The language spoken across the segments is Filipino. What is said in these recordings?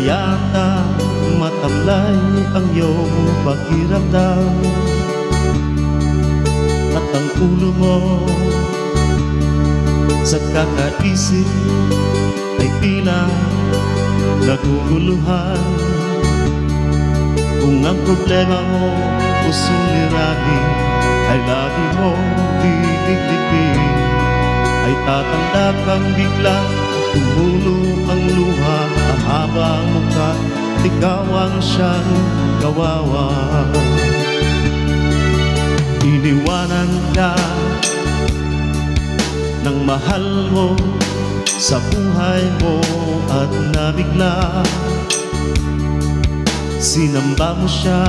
yata matamlay ang iyong pakiramdam, at ang ulo mo sa kakaisip ay tila naguguluhan. Kung ang problema mo o suliranin ay lagi mong didikdikin, ay tatanda kang bigla, tumulo ang luha, ahaba ang mukha, ikaw ang siyang kawawa. Iniwanan ka ng mahal mo sa buhay mo at nabigla, sinamba mo siya,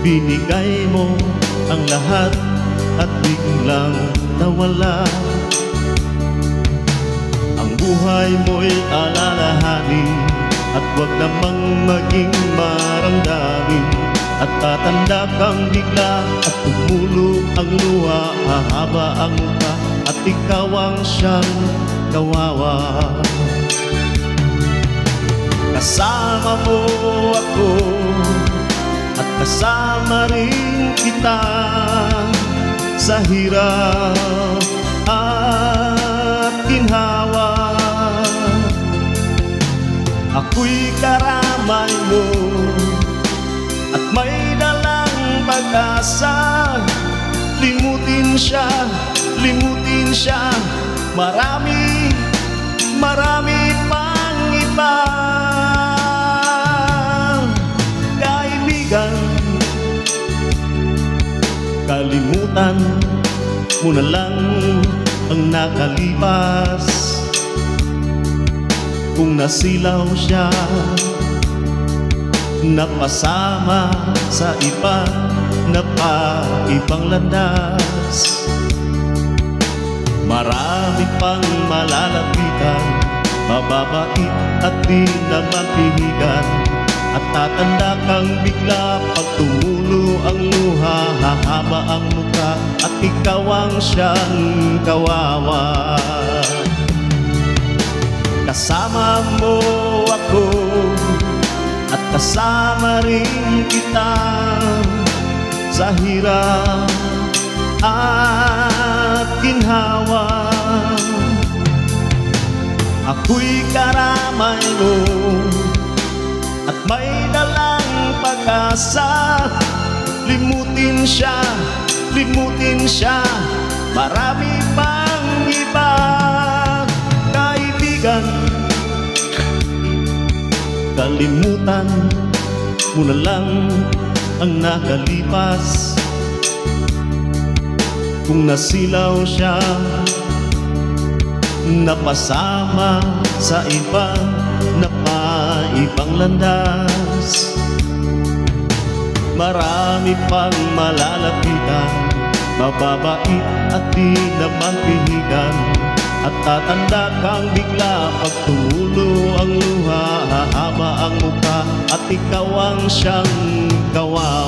binigay mo ang lahat at biglang nawala. Ang buhay mo'y alalahanin at huwag namang maging maramdamin, at tatanda kang bigla at tumulo ang luha, hahaba ang mukha, at ikaw ang siyang kawawa. Kasama mo ako at kasama rin kita sa hirap at ginhawa. Ako'y karamay mo at may dalang pag-asa. Limutin siya, limutin siya, marami, marami pang iba. Kaibigan, kalimutan mo na lang ang nakalipas. Kung nasilaw siya, napasama sa iba, napaibang landas. Marami pang malalapitan, mababait at di naman pihigan, at tatanda kang bigla pag tumulo ang luha, hahaba ang mukha, at ikaw ang siyang kawawa. Kasama mo ako at kasama rin kita sa hirap at ginhawa. Ako'y karamay mo at may dalang pag-asa. Limutin siya, limutin siya, marami pang iba. Kaibigan, kalimutan mo na lang ang nakalipas. Kung nasilaw siya, napasama sa iba, napaibang landas. Marami pang malalapitan, mababait at di naman pihigan, at tatanda kang bigla pag tumulo ang luha, hahaba ang mukha, at ikaw ang siyang kawawa.